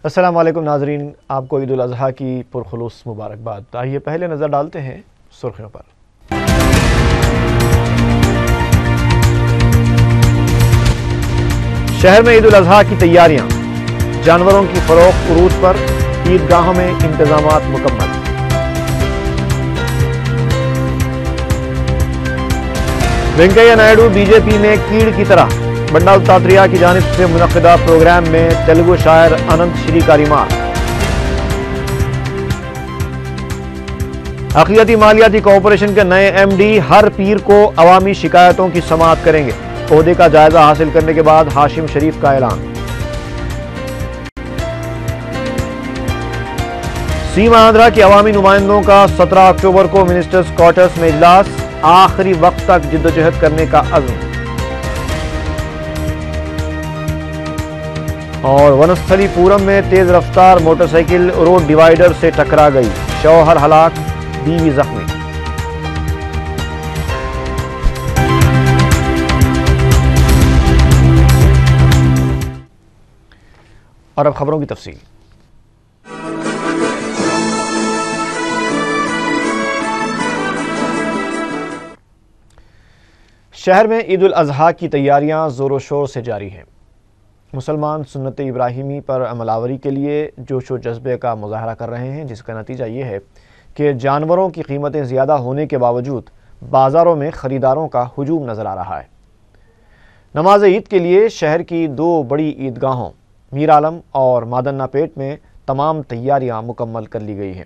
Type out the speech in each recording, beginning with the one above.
السلام علیکم ناظرین، آپ کو عید الاضحیٰ کی پرخلوص مبارکباد۔ آئیے پہلے نظر ڈالتے ہیں سرخیوں پر۔ شہر میں عید الاضحیٰ کی تیاریاں، جانوروں کی فروخت عروج پر، عیدگاہوں میں انتظامات مکمل۔ وینکیا نائیڈو بی جے پی میں کیڑ کی طرح۔ بنڈا دتاتریہ کی جانب سے منعقدہ پروگرام میں تیلگو شاعر اننت شری کا ریمارک۔ عقلیتی مالیاتی کارپوریشن کے نئے ایم ڈی ہر پیر کو عوامی شکایتوں کی سماعت کریں گے۔ عہدے کا جائزہ حاصل کرنے کے بعد ہاشم شریف کا اعلان۔ سیماندھرا کے عوامی نمائندوں کا 17 اکتوبر کو منسٹرز کوارٹرز میں اجلاس، آخری وقت تک جدوجہد کرنے کا عزم۔ اور ونستھلی پورم میں تیز رفتار موٹر سائیکل روڈ ڈیوائیڈر سے ٹکرا گئی، شوہر ہلاک، بیوی زخمی۔ اور اب خبروں کی تفصیل۔ شہر میں عید الاضحیٰ کی تیاریاں زور و شور سے جاری ہیں۔ مسلمان سنت ابراہیمی پر عمل آوری کے لیے جوش و جذبے کا مظاہرہ کر رہے ہیں، جس کا نتیجہ یہ ہے کہ جانوروں کی قیمتیں زیادہ ہونے کے باوجود بازاروں میں خریداروں کا ہجوم نظر آ رہا ہے۔ نماز عید کے لیے شہر کی دو بڑی عیدگاہوں میر عالم اور مادنہ پیٹ میں تمام تیاریاں مکمل کر لی گئی ہیں۔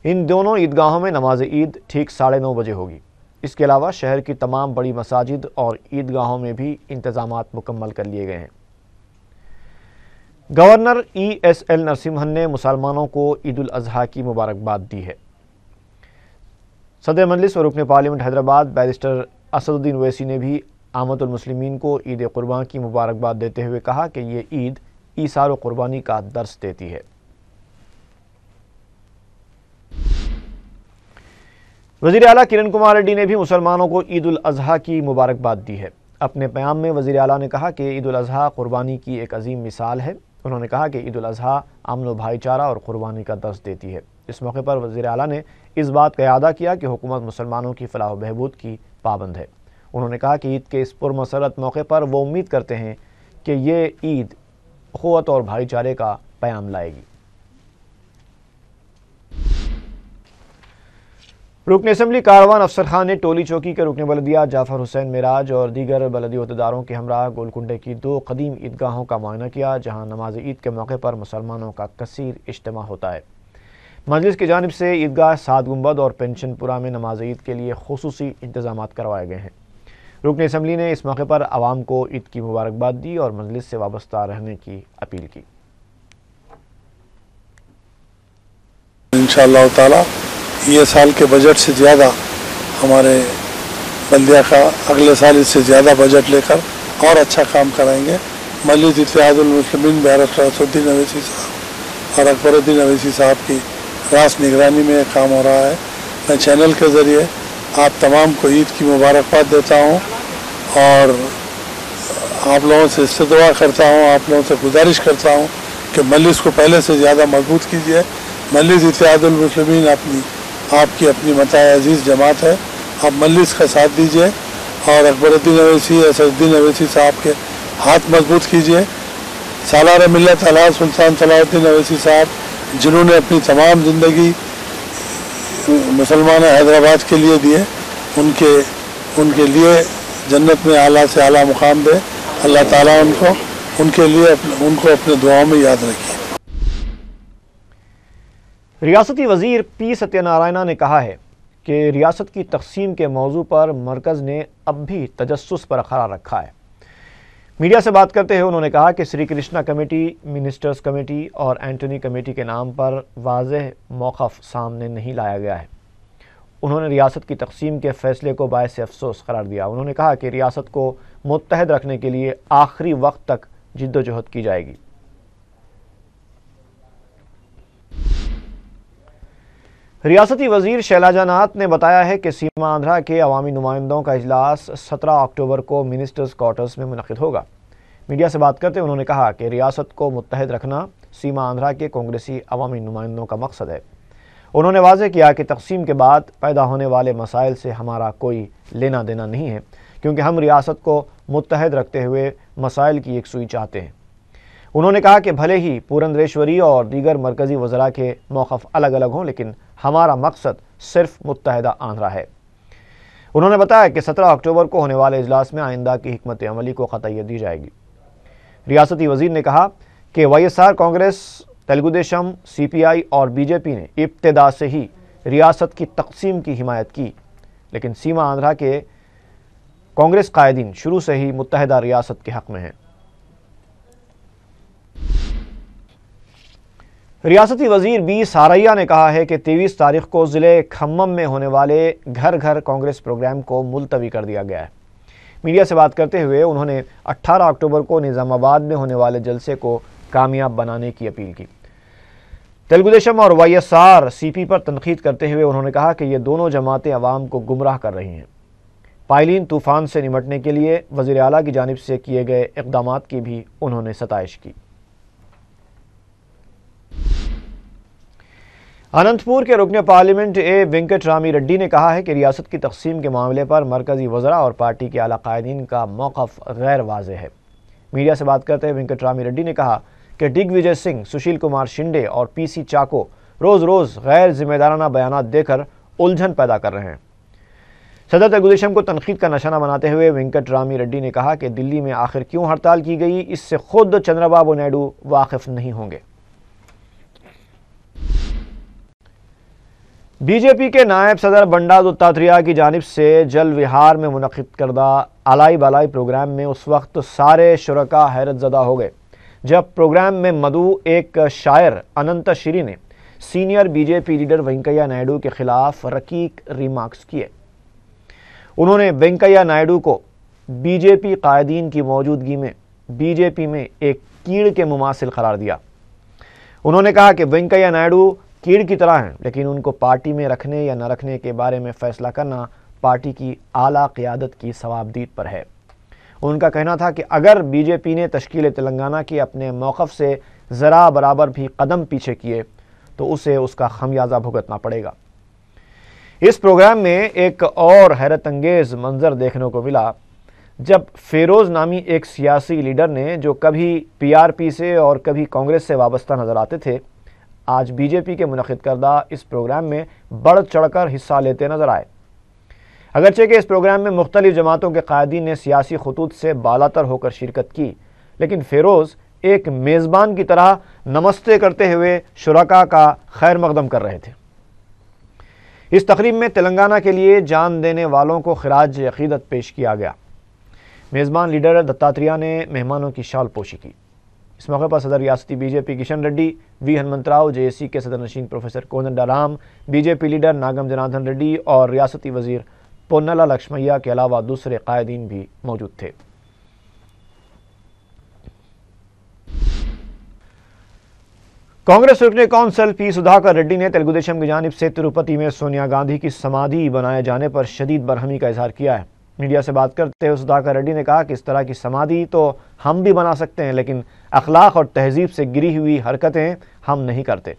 ان دونوں عیدگاہوں میں نماز عید ٹھیک 9:30 بجے ہوگی۔ اس کے علاوہ شہر کی تمام بڑی مساجد اور عیدگاہوں میں بھی انتظامات مکمل کر لیے گئے ہیں۔ Governor E S L Narasimhan نے مسلمانوں کو عید الاضحیٰ کی مبارکباد دی ہے۔ صدر مجلس اور رکن پارلیمنٹ حیدرآباد بیرسٹر اسد الدین اویسی نے بھی عامة المسلمین کو عید قربان کی مبارکباد دیتے ہوئے کہا کہ یہ عید ایثار و قربانی کا درس دیتی ہے۔ وزیر اعلیٰ کرن کمار ریڈی نے بھی مسلمانوں کو عید الاضحیٰ کی مبارکباد دی ہے۔ اپنے پیام میں وزیر اعلیٰ نے کہا کہ عید الاضحیٰ قربانی کی ایک عظیم مثال ہے۔ انہوں نے کہا کہ عید الاضحیٰ امن و بھائی چارہ اور قربانی کا درس دیتی ہے۔ اس موقع پر وزیر اعلیٰ نے اس بات کا اعادہ کیا کہ حکومت مسلمانوں کی فلاح و بہبود کی پابند ہے۔ انہوں نے کہا کہ عید کے اس پرمسرت موقع پر وہ امید کرتے ہیں کہ یہ عید اخوت اور بھائی چارے کا پیام لائے گی۔ رکن اسمبلی کاروان افسر خان نے ٹولی چوکی کے رکن بلدیہ جعفر حسین معراج اور دیگر بلدی عہدیداروں کے ہمراہ گولکنڈے کی 2 قدیم عیدگاہوں کا معائنہ کیا، جہاں نماز عید کے موقع پر مسلمانوں کا کثیر اجتماع ہوتا ہے۔ مجلس کی جانب سے عیدگاہ 7 گنبد اور پنشن پورہ میں نماز عید کے لیے خصوصی انتظامات کروائے گئے ہیں۔ رکن اسمبلی نے اس موقع پر عوام کو عید کی مبارکباد دی اور مجلس سے وابستہ رہنے کی اپیل کی۔ انشاءاللہ تعالی یہ سال کے بجٹ سے زیادہ ہمارے بلدیہ کا اگلے سال اس سے زیادہ بجٹ لے کر اور اچھا کام کرائیں گے۔ مجلس اتحاد المسلمین بیرسٹر اسد الدین اویسی صاحب اور اکبر الدین اویسی صاحب کی راست نگرانی میں یہ کام ہو رہا ہے۔ میں چینل کے ذریعے آپ تمام کو عید کی مبارکباد دیتا ہوں اور آپ لوگوں سے استدعا کرتا ہوں، آپ لوگوں سے گزارش کرتا ہوں کہ مجلس کو پہلے سے زیادہ مضبوط کیجیے۔ مجلس اتحاد المسلمین آپ کی اپنی متاع عزیز جماعت ہے، آپ مجلس کا ساتھ دیجیے اور اکبر الدین اویسی اسد الدین اویسی صاحب کے ہاتھ مضبوط کیجیے۔ سالار ملت الحاج سلطان صلاح الدین اویسی صاحب جنہوں نے اپنی تمام زندگی مسلمان حیدرآباد کے لیے دیے، ان کے لیے جنت میں اعلیٰ سے اعلیٰ مقام دے اللہ تعالیٰ ان کو اپنے دعاؤں میں یاد رکھے۔ ریاستی وزیر پی ستیہ نارائنا نے کہا ہے کہ ریاست کی تقسیم کے موضوع پر مرکز نے اب بھی تجسس برقرار رکھا ہے۔ میڈیا سے بات کرتے ہوئے انہوں نے کہا کہ سری کرشنا کمیٹی، منسٹرز کمیٹی اور اینٹونی کمیٹی کے نام پر واضح موقف سامنے نہیں لایا گیا ہے۔ انہوں نے ریاست کی تقسیم کے فیصلے کو باعث افسوس قرار دیا۔ انہوں نے کہا کہ ریاست کو متحد رکھنے کے لیے آخری وقت تک جدوجہد کی جائے گی۔ ریاستی وزیر شیلاجا ناتھ نے بتایا ہے کہ سیما آندھرا کے عوامی نمائندوں کا اجلاس 17 اکتوبر کو منسٹرز کوارٹرز میں منعقد ہوگا۔ میڈیا سے بات کرتے انہوں نے کہا کہ ریاست کو متحد رکھنا सीमा आंध्रा के कांग्रेसी अवामी नुमाइंदों का मकसद है। उन्होंने वाज़ेह किया कि तकसीम के बाद पैदा होने वाले मसाइल से हमारा कोई लेना देना नहीं है, क्योंकि हम रियासत को मुत्तहद रखते हुए मसाइल की यकसुई चाहते हैं। उन्होंने कहा कि भले ही पुरंदरेश्वरी और दीगर मरकज़ी वज़रा के मौक़िफ़ अलग अलग हों, लेकिन हमारा मकसद सिर्फ मुत्तहदा आंध्रा है। उन्होंने बताया कि 17 अक्टूबर को होने वाले इजलास में आइंदा की हिकमत अमली को क़तइयत दी जाएगी। रियासती वज़ीर ने कहा कि YSR कांग्रेस, तेलुगुदेशम, CPI और BJP ने इब्तिदा से ही रियासत की तकसीम की हिमायत की, लेकिन सीमा आंध्रा के कांग्रेस कायदीन शुरू से ही मुत्तहदा रियासत के हक़ में हैं। रियासती वज़ीर B सारैया ने कहा है कि 23 तारीख को ज़िले खम्मम में होने वाले घर घर कांग्रेस प्रोग्राम को मुलतवी कर दिया गया है। मीडिया से बात करते हुए उन्होंने 18 अक्टूबर को निज़ामाबाद में होने वाले जलसे को कामयाब बनाने की अपील की। तेलुगुदेशम और YSR CP पर तनकीद करते हुए उन्होंने कहा कि ये दोनों जमातें अवाम को गुमराह कर रही हैं। पायलीन तूफ़ान से निमटने के लिए वज़ीर आला की जानिब से किए गए इक़दामात की भी उन्होंने सताइश की। अनंतपुर के रुकन पार्लियामेंट A वेंकटरामी रेड्डी ने कहा है कि रियासत की तकसीम के मामले पर मरकज़ी वज़रा और पार्टी के आला कायदीन का मौक़िफ़ गैर वाज़ेह है। मीडिया से बात करते हुए वेंकटरामी रेड्डी ने कहा कि दिग्विजय सिंह, सुशील कुमार शिंदे और PC चाको रोज़ रोज़ गैर जिम्मेदाराना बयानात देकर उलझन पैदा कर रहे हैं। सदर तेलुगुदेशम को तनकीद का निशाना बनाते हुए वेंकटरामी रेड्डी ने कहा कि दिल्ली में आखिर क्यों हड़ताल की गई, इससे खुद चंद्रबाबू नायडू वाकिफ नहीं होंगे। BJP के नायब सदर बंडारू दत्तात्रेय की जानिब से जल विहार में मुनक़िद करदा आलाई बालाई प्रोग्राम में उस वक्त सारे शुरका हैरत ज़दा हो गए जब प्रोग्राम में मदऊ एक शायर अनंत श्री ने senior BJP leader Venkaiah Naidu के खिलाफ रकीक रिमार्क्स किए। उन्होंने वेंकैया नायडू को BJP कायदीन की मौजूदगी में BJP में एक कीड़ के मुमासिल करार दिया। उन्होंने कहा कि वेंकैया नायडू कीड़ की तरह हैं, लेकिन उनको पार्टी में रखने या न रखने के बारे में फैसला करना पार्टी की आला क़यादत की सवाबदीद पर है। उनका कहना था कि अगर BJP ने तश्कील तेलंगाना के अपने मौक़िफ़ से ज़रा बराबर भी कदम पीछे किए तो उसे उसका खमियाजा भुगतना पड़ेगा। इस प्रोग्राम में एक और हैरत अंगेज़ मंजर देखने को मिला जब फेरोज़ नामी एक सियासी लीडर ने, जो कभी PRP से और कभी कांग्रेस से वाबस्ता नज़र आते थे, आज BJP के मुनक़िद करदा इस प्रोग्राम में बढ़ चढ़कर हिस्सा लेते नजर आए। अगरचे कि इस प्रोग्राम में मुख्तलिफ जमातों के कायदीन ने सियासी खतूत से बालातर होकर शिरकत की, लेकिन फेरोज़ एक मेज़बान की तरह नमस्ते करते हुए शुरका का खैर मकदम कर रहे थे। इस तकरीब में तेलंगाना के लिए जान देने वालों को खिराज अक़ीदत पेश किया गया। मेज़बान लीडर दत्तात्रेय ने मेहमानों की शाल पोशी की। इस मौके पर सदर रियासती BJP Kishan Reddy, V Hanumantrao, JAC के सदर नशीन professor Kodandaram, BJP leader Nagam Janardhan Reddy और रियासती वज़ीर पोन्नला लक्ष्मैया के अलावा दूसरे कायदीन भी मौजूद थे। कांग्रेस रुकने कौंसल P सुधाकर रेड्डी ने तेलुगुदेशम की जानिब से तिरुपति में सोनिया गांधी की समाधि बनाए जाने पर शदीद बरहमी का इजहार किया है। मीडिया से बात करते हुए सुधाकर रेड्डी ने कहा कि इस तरह की समाधि तो हम भी बना सकते हैं, लेकिन अखलाक और तहजीब से गिरी हुई हरकतें हम नहीं करते।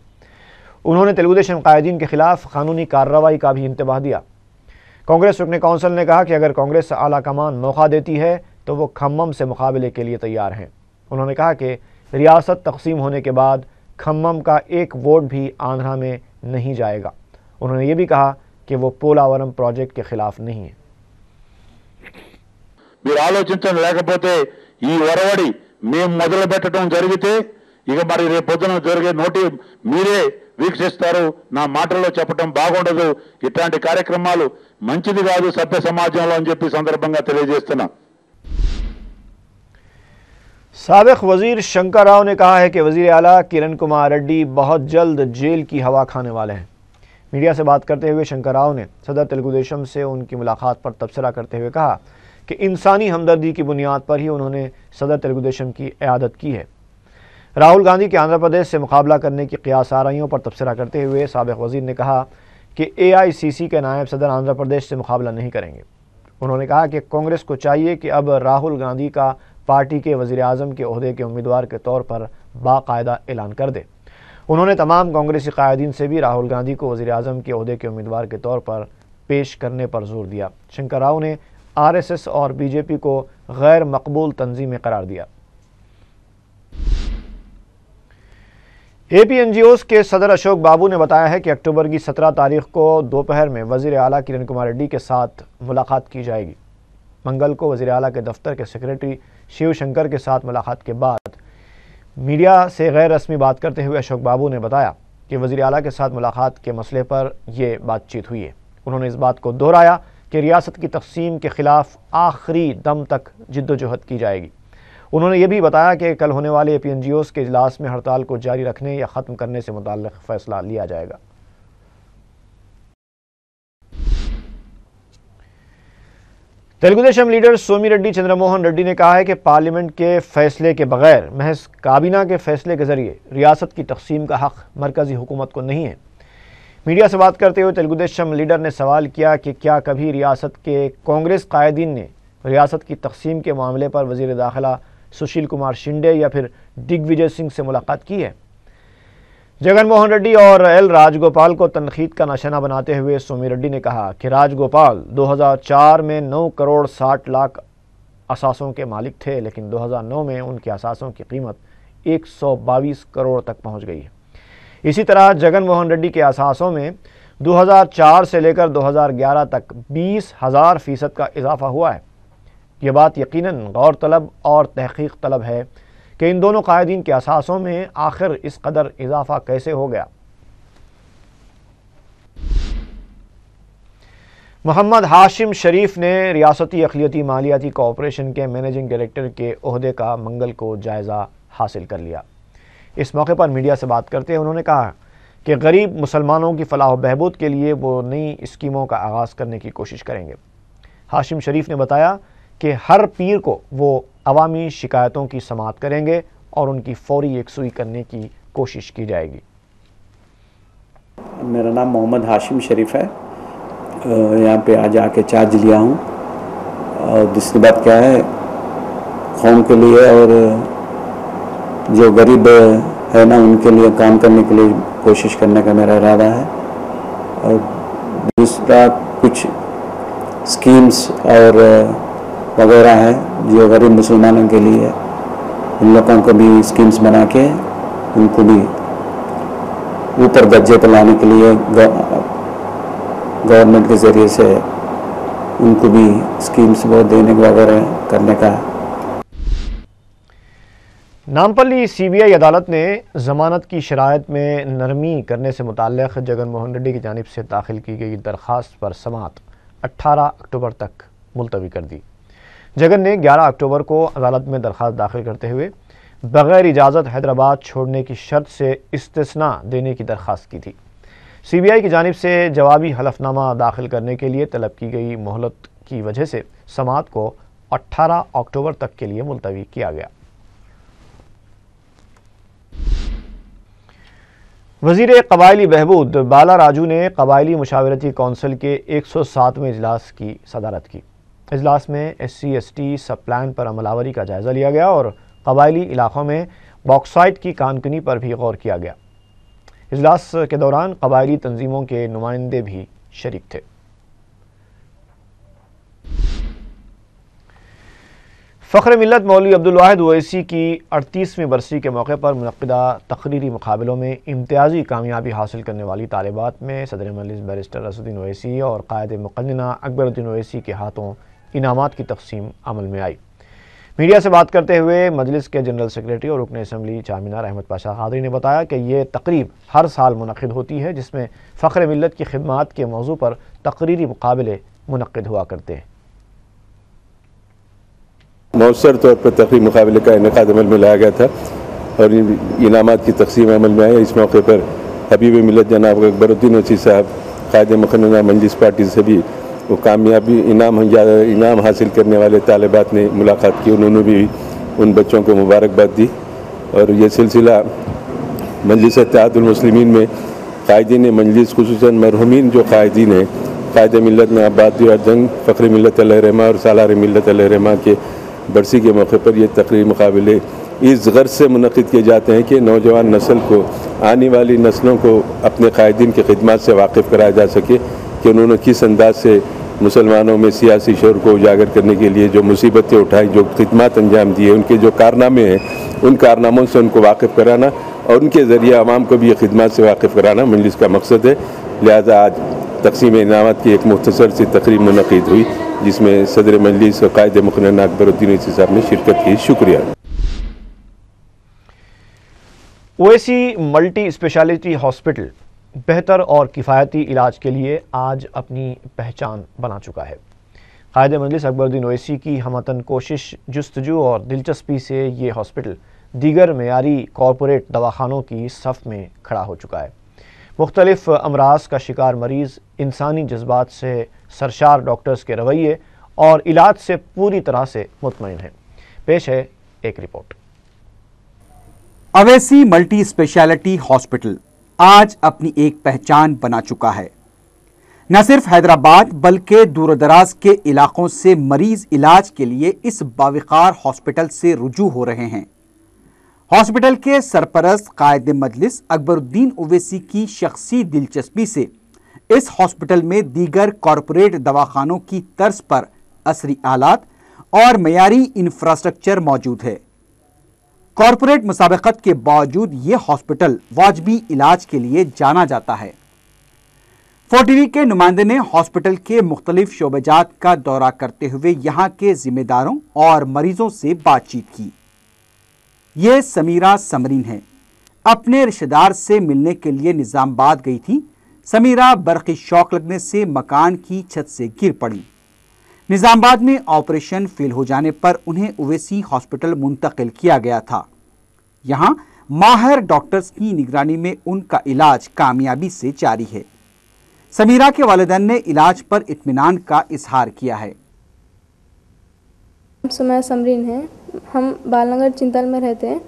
उन्होंने तेलुगुदेशम कायदीन के खिलाफ कानूनी कार्रवाई का भी इंतबाह दिया। कांग्रेस रुकने कौंसल ने कहा कि अगर कांग्रेस आला कमान मौका देती है तो वो खम्मम से मुकाबले के लिए तैयार हैं। उन्होंने कहा कि रियासत तकसीम होने के बाद खम्मम का एक वोट भी आंध्रा में नहीं जाएगा। उन्होंने ये भी कहा कि वो पोलावरम प्रोजेक्ट के खिलाफ नहीं है। మీరు ఆలోచించండి, లేకపోతే ఈ వరవడి మేము మొదలు పెట్టడం జరిగితే ఇక మరి రేపు పొద్దున జరిగే నోటి మీరే వీక్షిస్తారు. నా మాటల్లో చెప్పడం బాగుండదు. ఇట్లాంటి కార్యక్రమాలు మంచిది కాదు సభ్య సమాజంలో అని చెప్పి సందర్భంగా తెలియజేస్తున్నా। साबिक वजीर शंकर राव ने कहा है कि वजीर आला किरण कुमार रेड्डी बहुत जल्द जेल की हवा खाने वाले हैं। मीडिया से बात करते हुए शंकर राव ने सदर तेलुगुदेशम से उनकी मुलाकात पर तबसरा करते हुए कहा कि इंसानी हमदर्दी की बुनियाद पर ही उन्होंने सदर तेलुगुदेशम की इयादत की है। राहुल गांधी के आंध्र प्रदेश से मुकाबला करने की क़ियास आराइयों पर तबसरा करते हुए साबिक वजीर ने कहा कि AICC के नायब सदर आंध्र प्रदेश से मुकाबला नहीं करेंगे। उन्होंने कहा कि कांग्रेस को चाहिए कि अब राहुल गांधी का پارٹی کے وزیر اعظم کے عہدے کے امیدوار کے طور پر باقاعدہ اعلان کر دے۔ انہوں نے تمام کانگریسی قائدین سے بھی راہل گاندھی کو وزیر اعظم کے عہدے کے امیدوار کے طور پر پیش کرنے پر زور دیا۔ شنکر راؤ نے RSS اور BJP کو غیر مقبول تنظیمیں قرار دیا۔ APNGOs کے صدر اشوک بابو نے بتایا ہے کہ اکتوبر کی 17 تاریخ کو دوپہر میں وزیر اعلیٰ کرن کمار ریڈی کے ساتھ ملاقات کی جائے گی۔ منگل کو وزیر اعلیٰ کے دفتر کے سیکریٹری شیو شنکر کے ساتھ ملاقات کے بعد میڈیا سے غیر رسمی بات کرتے ہوئے اشوک بابو نے بتایا کہ وزیر اعلیٰ کے ساتھ ملاقات کے مسئلے پر یہ بات چیت ہوئی ہے۔ انہوں نے اس بات کو دہرایا کہ ریاست کی تقسیم کے خلاف آخری دم تک جدوجہد کی جائے گی۔ انہوں نے یہ بھی بتایا کہ کل ہونے والے APNGOs کے اجلاس میں ہڑتال کو جاری رکھنے یا ختم کرنے سے متعلق فیصلہ لیا جائے گا۔ تیلگو دیشم لیڈر سومی ریڈی چندر موہن ریڈی نے کہا ہے کہ پارلیمنٹ کے فیصلے کے بغیر محض کابینہ کے فیصلے کے ذریعے ریاست کی تقسیم کا حق مرکزی حکومت کو نہیں ہے۔ میڈیا سے بات کرتے ہوئے تیلگو دیشم لیڈر نے سوال کیا کہ کیا کبھی ریاست کے کانگریس قائدین نے ریاست کی تقسیم کے معاملے پر وزیر داخلہ سشیل کمار شنڈے یا پھر ڈگ وجے سنگھ سے ملاقات کی ہے؟ جگن موہن ریڈی اور L راج گوپال کو تنقید کا نشانہ بناتے ہوئے سومی ریڈی نے کہا کہ راج گوپال 2004 میں 9 کروڑ 60 لاکھ اثاثوں کے مالک تھے، لیکن 2009 میں ان کے اثاثوں کی قیمت 122 کروڑ تک پہنچ گئی ہے۔ اسی طرح جگن موہن ریڈی کے اثاثوں میں 2004 سے لے کر 2011 تک 20,000% کا اضافہ ہوا ہے۔ یہ بات یقیناً غور طلب اور تحقیق طلب ہے کہ ان دونوں قائدین کے اثاثوں میں آخر اس قدر اضافہ کیسے ہو گیا۔ محمد ہاشم شریف نے ریاستی اقلیتی مالیاتی کوآپریشن کے مینیجنگ ڈائریکٹر کے عہدے کا منگل کو جائزہ حاصل کر لیا۔ اس موقع پر میڈیا سے بات کرتے ہوئے انہوں نے کہا کہ غریب مسلمانوں کی فلاح و بہبود کے لیے وہ نئی اسکیموں کا آغاز کرنے کی کوشش کریں گے۔ ہاشم شریف نے بتایا کہ ہر پیر کو وہ عوامی شکایتوں کی سماعت کریں گے اور ان کی فوری یکسوئی کرنے کی کوشش کی جائے گی۔ میرا نام محمد ہاشم شریف ہے، یہاں پہ آج آ کے چارج لیا ہوں، اور دوسری بات کیا ہے، قوم کے لیے اور جو غریب ہے نا ان کے لیے کام کرنے کے لیے کوشش کرنے کا میرا ارادہ ہے، اور دوسرا کچھ اسکیمز اور وغیرہ ہے جو غریب مسلمانوں کے لیے، ان لوگوں کو بھی اسکیمز بنا کے ان کو بھی اوپر درجے پہ لانے کے لیے گورنمنٹ کے ذریعے سے ان کو بھی اسکیمز وہ دینے وغیرہ کرنے کا۔ نامپلی CBI عدالت نے ضمانت کی شرائط میں نرمی کرنے سے متعلق جگن موہن ریڈی کی جانب سے داخل کی گئی درخواست پر سماعت 18 اکتوبر تک ملتوی کر دی۔ جگن نے 11 اکتوبر کو عدالت میں درخواست داخل کرتے ہوئے بغیر اجازت حیدرآباد چھوڑنے کی شرط سے استثناء دینے کی درخواست کی تھی۔ CBI کی جانب سے جوابی حلف نامہ داخل کرنے کے لیے طلب کی گئی مہلت کی وجہ سے سماعت کو 18 اکتوبر تک کے لیے ملتوی کیا گیا۔ وزیر قبائلی بہبود بالا راجو نے قبائلی مشاورتی کونسل کے 107ویں اجلاس کی صدارت کی۔ اجلاس میں SC/ST سب پلان پر عمل آوری کا جائزہ لیا گیا اور قبائلی علاقوں میں باکسائٹ کی کانکنی پر بھی غور کیا گیا۔ اجلاس کے دوران قبائلی تنظیموں کے نمائندے بھی شریک تھے۔ فخر ملت مولوی عبدالواحد اویسی کی 38ویں برسی کے موقع پر منعقدہ تقریری مقابلوں میں امتیازی کامیابی حاصل کرنے والی طالبات میں صدر مجلس بیرسٹر اسد الدین اویسی اور قائد مقننہ اکبر الدین اویسی کے ہاتھوں انعامات کی تقسیم عمل میں آئی۔ میڈیا سے بات کرتے ہوئے مجلس کے جنرل سیکریٹری اور رکن اسمبلی چارمینار احمد پاشا قادری نے بتایا کہ یہ تقریب ہر سال منعقد ہوتی ہے، جس میں فخر ملت کی خدمات کے موضوع پر تقریری مقابلے منعقد ہوا کرتے ہیں۔ مؤثر طور پر تقریب مقابلے کا انعقاد عمل میں لایا گیا تھا اور انعامات کی تقسیم عمل میں آئی۔ اس موقع پر حبیب ملت جناب اکبر الدین اویسی صاحب قائد مقننہ مجلس پارٹی سے بھی وہ کامیابی انعام حاصل کرنے والے طالبات نے ملاقات کی، انہوں نے بھی ان بچوں کو مبارکباد دی، اور یہ سلسلہ مجلس اتحاد المسلمین میں قائدین مجلس خصوصاً مرحومین جو قائدین ہیں، قائد ملت میں عباس دیوار جنگ، فخر ملت علیہ رحمہ اور سالار ملت علیہ رحمہ کے बरसी के मौके पर ये तकरीरी मुकाबले इस गर्ज से मुनक़िद किए जाते हैं कि नौजवान नस्ल को, आने वाली नस्लों को अपने कायदीन की खिदमत से वाकिफ़ कराया जा सके कि उन्होंने किस अंदाज से मुसलमानों में सियासी शोर को उजागर करने के लिए जो मुसीबतें उठाई, जो खिदमत अंजाम दिए, उनके जो कारनामे हैं, उन कारनामों से उनको वाकिफ़ कराना और उनके ज़रिए आवाम को भी ये खिदमत से वाकिफ़ कराना मजलिस का मकसद है। लिहाजा आज तकसीम इनामत की एक मुख्तसर सी तकरीब मुनक़िद हुई जिसमें सदर मजलिस और कायद मुक़र्रर अकबरुद्दीन ओवैसी साहब ने शिरकत की। शुक्रिया। ओवैसी मल्टी स्पेशलिटी हॉस्पिटल बेहतर और किफ़ायती इलाज के लिए आज अपनी पहचान बना चुका है। कायद मजलिस अकबरुद्दीन ओवैसी की हमतन कोशिश, जुस्तजू और दिलचस्पी से ये हॉस्पिटल दीगर मेयारी कॉरपोरेट दवाखानों की सफ़ में खड़ा हो चुका है। मुख्तलिफ अमराज का शिकार मरीज़ इंसानी जज्बात से सरशार डॉक्टर्स के रवैये और इलाज से पूरी तरह से मुतमईन हैं। पेश है एक report. Owaisi multi speciality hospital आज अपनी एक पहचान बना चुका है। न सिर्फ हैदराबाद बल्कि दूर दराज के इलाकों से मरीज इलाज के लिए इस बावकार हॉस्पिटल से रुजू हो रहे हैं। हॉस्पिटल के सरपरस्त कायद मजलिस अकबरुद्दीन ओवैसी की शख्सी दिलचस्पी से इस हॉस्पिटल में दीगर कॉरपोरेट दवाखानों की तर्ज पर असरी आलात और मयारी इंफ्रास्ट्रक्चर मौजूद है। कॉरपोरेट मुसाबकत के बावजूद ये हॉस्पिटल वाजबी इलाज के लिए जाना जाता है। 4TV के नुमाइंदे ने हॉस्पिटल के मुख्तलिफ शोबेजात का दौरा करते हुए यहाँ के जिम्मेदारों और मरीजों से बातचीत की। ये समीरा समरीन है। अपने रिश्तेदार से मिलने के लिए निजामाबाद गई थी। समीरा बरक़ी शॉक लगने से मकान की छत से गिर पड़ी। निजामाबाद में ऑपरेशन फेल हो जाने पर उन्हें ओवैसी हॉस्पिटल मुंतकिल किया गया था। यहाँ माहिर डॉक्टर्स की निगरानी में उनका इलाज कामयाबी से जारी है। समीरा के वालिदैन ने इलाज पर इत्मीनान का इजहार किया है। सुमैया समरीन है। हम बालनगर चिंतल में रहते हैं।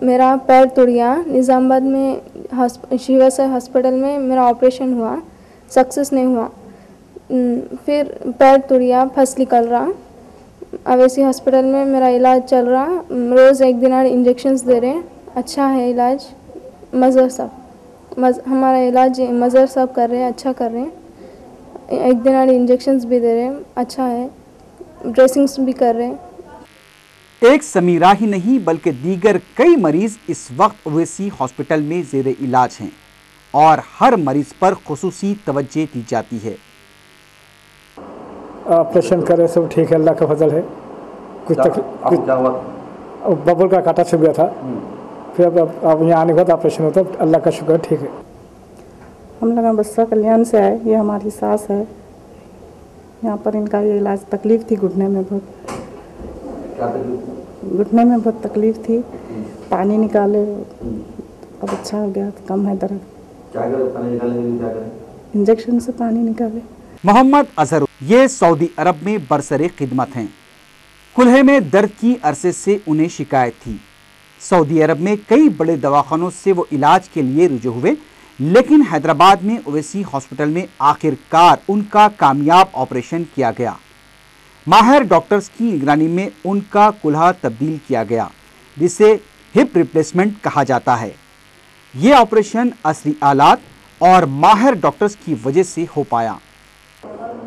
मेरा पैर टूट गया। निज़ामाबाद में शिवासाई हॉस्पिटल में मेरा ऑपरेशन हुआ, सक्सेस नहीं हुआ। फिर पैर टूट गया, फंस निकल रहा। ओवैसी हॉस्पिटल में मेरा इलाज चल रहा। रोज़ एक दिन इंजेक्शंस दे रहे। अच्छा है इलाज। मज़हर साहब हमारा इलाज मज़हर साहब कर रहे हैं, अच्छा कर रहे हैं। एक दिन इंजेक्शंस भी दे रहे हैं, अच्छा है। ड्रेसिंग्स भी कर रहे हैं। एक समीरा ही नहीं बल्कि दीगर कई मरीज इस वक्त ओवैसी हॉस्पिटल में ज़ेरे इलाज हैं और हर मरीज पर खुसूसी तवज्जो दी जाती है। ऑपरेशन करे सब ठीक है, अल्लाह का फजल है। कुछ बबल का कांटा छुप गया था, फिर अब यहाँ आने के बाद ऑपरेशन होता, अल्लाह का शुक्र ठीक है। हम लोग बस्सा कल्याण से आए। ये हमारी सास है। यहाँ पर इनका ये इलाज, तकलीफ थी घुटने में बहुत, घुटने में बहुत तकलीफ थी। पानी निकाले, अब अच्छा हो गया, कम है दर्द। क्या करें, पानी निकालने के लिए क्या करें? इंजेक्शन से पानी निकाले। मोहम्मद अजहर ये सऊदी अरब में बरसरे खिदमत हैं। कुल्हे में दर्द की अरसे से उन्हें शिकायत थी। सऊदी अरब में कई बड़े दवाखानों से वो इलाज के लिए रुजू हुए, लेकिन हैदराबाद में ओवैसी हॉस्पिटल में आखिरकार उनका कामयाब ऑपरेशन किया गया। माहिर डॉक्टर्स की निगरानी में उनका कुल्हा तब्दील किया गया, जिसे हिप रिप्लेसमेंट कहा जाता है। ये ऑपरेशन असली आलात और माहिर डॉक्टर्स की वजह से हो पाया।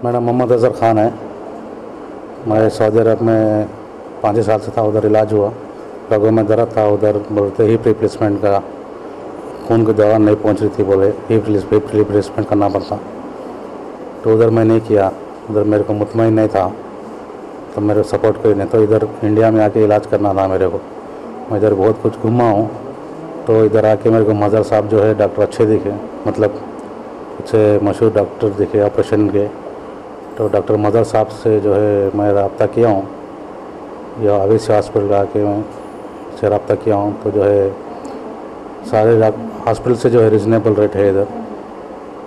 मेरा मोहम्मद अजहर खान है। मैं सऊदी अरब में 5 साल से था, उधर इलाज हुआ। रगों में दर्द था, उधर बोलते हिप रिप्लेसमेंट का, खून की दवा नहीं पहुंच रही थी, बोले हिप रिप्लेसमेंट करना पड़ता। तो उधर मैं नहीं किया, उधर मेरे को मुतमईन नहीं था, तो मेरे सपोर्ट कोई नहीं। तो इधर इंडिया में आके इलाज करना था मेरे को। मैं इधर बहुत कुछ घूमा हूँ, तो इधर आके मेरे को मज़हर साहब जो है डॉक्टर अच्छे दिखे, मतलब कुछ मशहूर डॉक्टर दिखे ऑपरेशन के। तो डॉक्टर मज़हर साहब से जो है मैं रब्ता किया हूँ, या ओवैसी हॉस्पिटल आके मैं से रब्ता किया हूँ। तो जो है सारे हॉस्पिटल से जो है रिजनेबल रेट है इधर,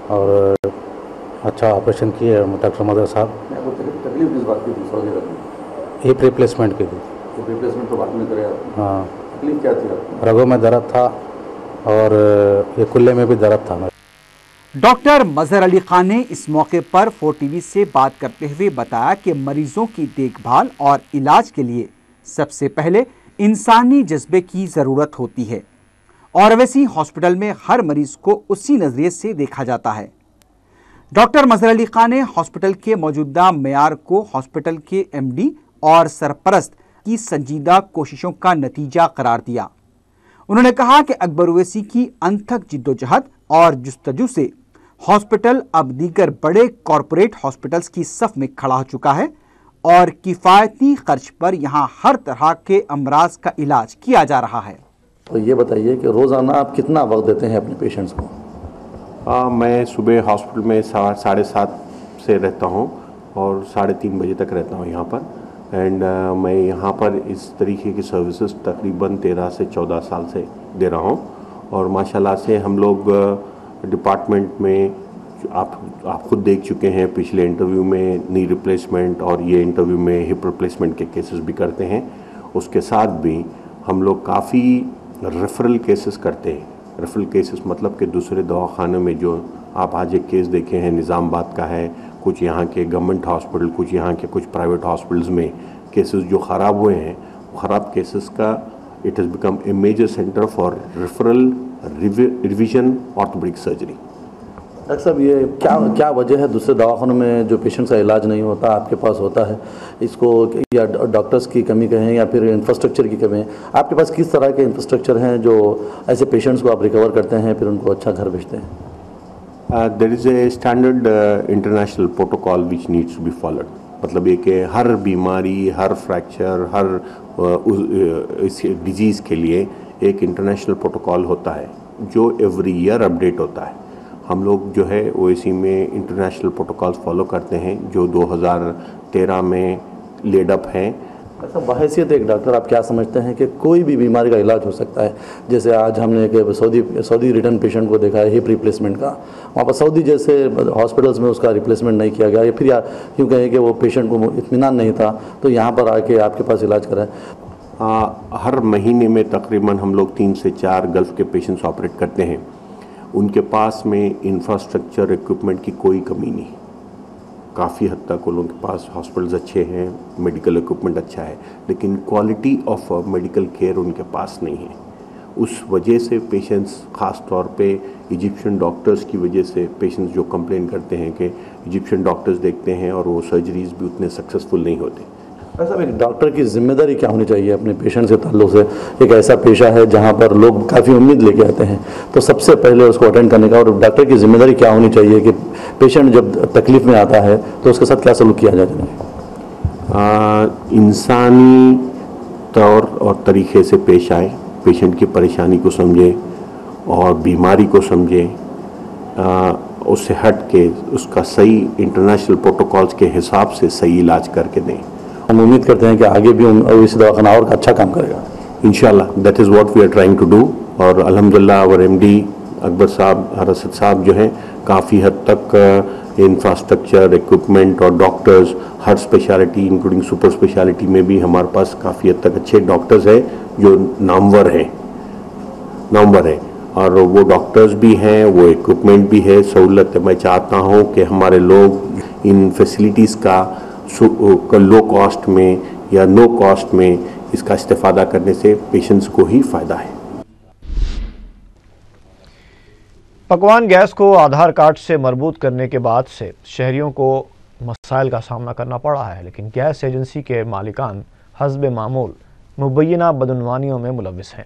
और अच्छा ऑपरेशन किए डॉक्टर मज़हर साहब। तकलीफ किस बात की थी सऊदी अरब में? हिप रिप्लेसमेंट की थी। हिप रिप्लेसमेंट तो बात में करे। हाँ, तकलीफ क्या थी आपको? रगों में दर्द था और ये कुल्ले में भी दर्द था। डॉक्टर मजहर अली खान ने इस मौके पर 4TV से बात करते हुए बताया कि मरीजों की देखभाल और इलाज के लिए सबसे पहले इंसानी जज्बे की ज़रूरत होती है और वैसी हॉस्पिटल में हर मरीज को उसी नज़रिए से देखा जाता है। डॉक्टर मजहर अली खान ने हॉस्पिटल के मौजूदा मेयार को हॉस्पिटल के MD और सरपरस्त की संजीदा कोशिशों का नतीजा करार दिया। उन्होंने कहा कि अकबर ओवैसी की अनथक जिद्दोजहद और जुस्तजू से हॉस्पिटल अब दीगर बड़े कॉरपोरेट हॉस्पिटल्स की सफ में खड़ा हो चुका है और किफ़ायती खर्च पर यहां हर तरह के अमराज का इलाज किया जा रहा है। तो ये बताइए कि रोज़ाना आप कितना वक्त देते हैं अपने पेशेंट्स को? मैं सुबह हॉस्पिटल में 7:30 से रहता हूँ और 3:30 बजे तक रहता हूँ यहाँ पर। एंड मैं यहाँ पर इस तरीके की सर्विसेज तकरीबन 13 से 14 साल से दे रहा हूँ और माशाल्लाह से हम लोग डिपार्टमेंट में आप खुद देख चुके हैं, पिछले इंटरव्यू में नी रिप्लेसमेंट और ये इंटरव्यू में हिप रिप्लेसमेंट के केसेस भी करते हैं। उसके साथ भी हम लोग काफ़ी रेफरल केसेस करते हैं। रेफरल केसेस मतलब कि दूसरे दवाखानों में, जो आप आज एक केस देखे हैं निज़ामाबाद का है, कुछ यहाँ के गवर्नमेंट हॉस्पिटल, कुछ यहाँ के कुछ प्राइवेट हॉस्पिटल्स में केसेस जो ख़राब हुए हैं, ख़राब केसेस का it has become a major centre for referral revision orthopaedic surgery. Doctor साहब, ये क्या वजह है दूसरे दवाखानों में जो पेशेंट्स का इलाज नहीं होता, आपके पास होता है? इसको या डॉक्टर्स की कमी कहें या फिर इंफ्रास्ट्रक्चर की कमी है? आपके पास किस तरह के इंफ्रास्ट्रक्चर हैं जो ऐसे पेशेंट्स को आप रिकवर करते हैं फिर उनको अच्छा घर भेजते हैं? There is a standard international protocol which needs to be followed. मतलब ये कि हर बीमारी, हर फ्रैक्चर, हर इस डिजीज़ के लिए एक इंटरनेशनल प्रोटोकॉल होता है जो एवरी ईयर अपडेट होता है। हम लोग जो है ओएसी में इंटरनेशनल प्रोटोकॉल्स फॉलो करते हैं जो 2013 में लेड अप हैं। अच्छा, बहैसियत एक डॉक्टर आप क्या समझते हैं कि कोई भी बीमारी का इलाज हो सकता है? जैसे आज हमने एक सऊदी रिटर्न पेशेंट को देखा है हिप रिप्लेसमेंट का, वहाँ पर सऊदी जैसे हॉस्पिटल्स में उसका रिप्लेसमेंट नहीं किया गया, या फिर यूँ कहें कि वो पेशेंट को इत्मीनान नहीं था तो यहाँ पर आके आपके पास इलाज कराए। हर महीने में तकरीबन हम लोग 3 से 4 गल्फ़ के पेशेंट्स ऑपरेट करते हैं। उनके पास में इंफ्रास्ट्रक्चर इक्विपमेंट की कोई कमी नहीं, काफ़ी हद तक उन लोगों के पास हॉस्पिटल्स अच्छे हैं, मेडिकल इक्विपमेंट अच्छा है, लेकिन क्वालिटी ऑफ मेडिकल केयर उनके पास नहीं है। उस वजह से पेशेंट्स, ख़ास तौर पे इजिप्शियन डॉक्टर्स की वजह से पेशेंट्स जो कंप्लेन करते हैं कि इजिप्शियन डॉक्टर्स देखते हैं और वो सर्जरीज भी उतने सक्सेसफुल नहीं होते। ऐसा एक डॉक्टर की जिम्मेदारी क्या होनी चाहिए अपने पेशेंट से ताल्लुक़ से? एक ऐसा पेशा है जहाँ पर लोग काफ़ी उम्मीद लेके आते हैं, तो सबसे पहले उसको अटेंड करने का, और डॉक्टर की जिम्मेदारी क्या होनी चाहिए कि पेशेंट जब तकलीफ़ में आता है तो उसके साथ क्या सलूक किया जाए? इंसानी तौर और तरीके से पेश आए, पेशेंट की परेशानी को समझे और बीमारी को समझे, उससे हट के उसका सही इंटरनेशनल प्रोटोकॉल्स के हिसाब से सही इलाज करके दें। हम उम्मीद करते हैं कि आगे भी इस दवाखाना और अच्छा काम करेगा इंशाल्लाह। That is what we are trying to do. और अल्हम्दुलिल्लाह आवर MD अकबर साहब, हरसद साहब जो हैं, काफ़ी हद तक इंफ्रास्ट्रक्चर, इक्विपमेंट और डॉक्टर्स, हर स्पेशलिटी इंक्लूडिंग सुपर स्पेशलिटी में भी हमारे पास काफ़ी हद तक अच्छे डॉक्टर्स हैं जो नामवर हैं और वो डॉक्टर्स भी हैं, वो इक्विपमेंट भी है, सहूलत है। मैं चाहता हूँ कि हमारे लोग इन फैसिलिटीज़ का लो कॉस्ट में या नो कॉस्ट में इसका इस्तेफादा करने से पेशेंट्स को ही फ़ायदा है। पकवान गैस को आधार कार्ड से मरबूत करने के बाद से शहरियों को मसाइल का सामना करना पड़ा है, लेकिन गैस एजेंसी के मालिकान हस्ब मामूल मुबैना बदउनवानियों में मुलविस हैं।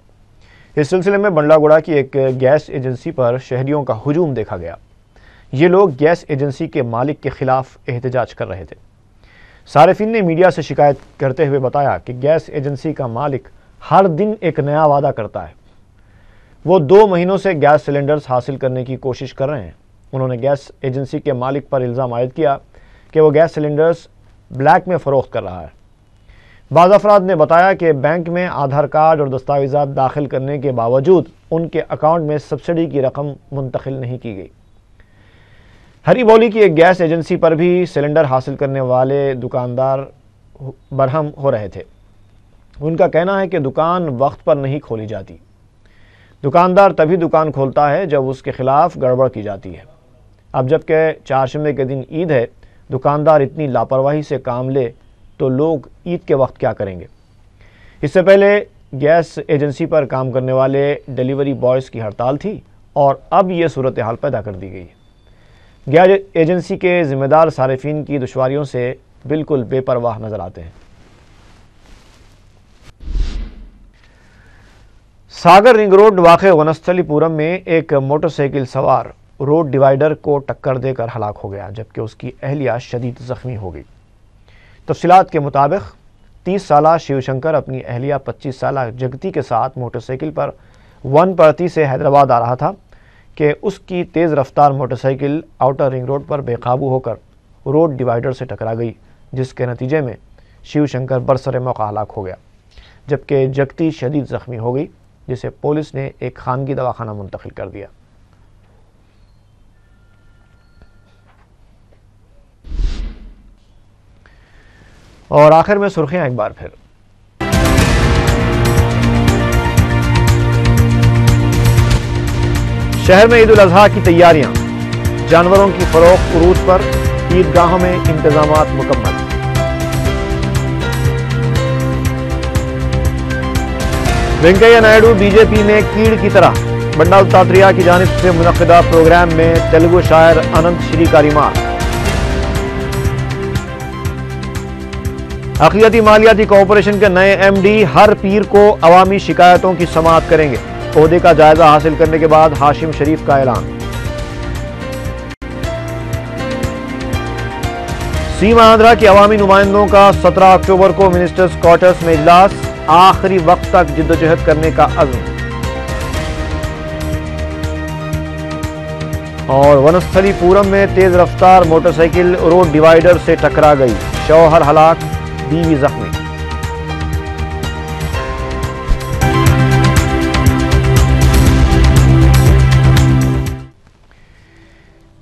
इस सिलसिले में बंडलागुड़ा की एक गैस एजेंसी पर शहरियों का हुजूम देखा गया। ये लोग गैस एजेंसी के मालिक के खिलाफ एहतजाज कर रहे थे। सारिफिन ने मीडिया से शिकायत करते हुए बताया कि गैस एजेंसी का मालिक हर दिन एक नया वादा करता है। वो 2 महीनों से गैस सिलेंडर्स हासिल करने की कोशिश कर रहे हैं। उन्होंने गैस एजेंसी के मालिक पर इल्ज़ाम आयद किया कि वो गैस सिलेंडर्स ब्लैक में फ़रोख्त कर रहा है। बाज़ अफराद ने बताया कि बैंक में आधार कार्ड और दस्तावेज़ात दाखिल करने के बावजूद उनके अकाउंट में सब्सिडी की रकम मुंतकिल नहीं की गई। हरी बोली की एक गैस एजेंसी पर भी सिलेंडर हासिल करने वाले दुकानदार बरहम हो रहे थे। उनका कहना है कि दुकान वक्त पर नहीं खोली जाती। दुकानदार तभी दुकान खोलता है जब उसके खिलाफ गड़बड़ की जाती है। اب جب کہ چہارشنبے کے دن عید ہے، دکاندار اتنی لاپرواہی سے کام لے تو لوگ عید کے وقت کیا کریں گے؟ اس سے پہلے گیس ایجنسی پر کام کرنے والے ڈیلیوری بوائز کی ہڑتال تھی اور اب یہ صورتحال پیدا کر دی گئی ہے۔ گیس ایجنسی کے ذمہ دار صارفین کی دشواریوں سے بالکل بے پرواہ نظر آتے ہیں۔ ساگر رنگ روڈ واقع ونستھلی پورم میں ایک موٹر سائیکل سوار روڈ ڈیوائیڈر کو ٹکر دے کر ہلاک ہو گیا، جبکہ اس کی اہلیہ شدید زخمی ہو گئی۔ تفصیلات کے مطابق 30 سالہ شیو شنکر اپنی اہلیہ 25 سالہ جگتی کے ساتھ موٹر سائیکل پر ون پرتی سے حیدرآباد آ رہا تھا کہ اس کی تیز رفتار motorcycle outer ring road پر بے قابو ہو کر روڈ ڈیوائیڈر سے ٹکرا گئی، جس کے نتیجے میں شیو شنکر برسر موقع ہلاک ہو گیا، جبکہ جگتی شدید زخمی ہو گئی، جسے پولیس نے ایک خانگی دواخانہ منتقل کر دیا۔ اور آخر میں سرخیاں ایک بار پھر۔ شہر میں عید الاضحیٰ کی تیاریاں، جانوروں کی فروخت عروج پر، عیدگاہوں میں انتظامات مکمل۔ وینکیا نائیڈو بی جے پی میں کیڑ کی طرح، بنڈا دتاتریہ کی جانب سے منعقدہ پروگرام میں تیلگو شاعر اننت شری کا ریمارک۔ اقلیتی مالیاتی کارپوریشن کے نئے ایم ڈی ہر پیر کو عوامی شکایتوں کی سماعت کریں گے، عہدے کا جائزہ حاصل کرنے کے بعد ہاشم شریف کا اعلان۔ سیما آندھرا کے عوامی نمائندوں کا 17 اکتوبر کو منسٹرز کوارٹرز میں اجلاس، آخری وقت تک جدوجہد کرنے کا عزم۔ اور ونستھلی پورم میں تیز رفتار موٹر سائیکل روڈ ڈیوائیڈر سے ٹکرا گئی، شوہر ہلاک، بیوی زخمی۔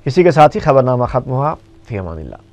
اسی کے ساتھ ہی خبرنامہ ختم ہوا۔ فی امان اللہ۔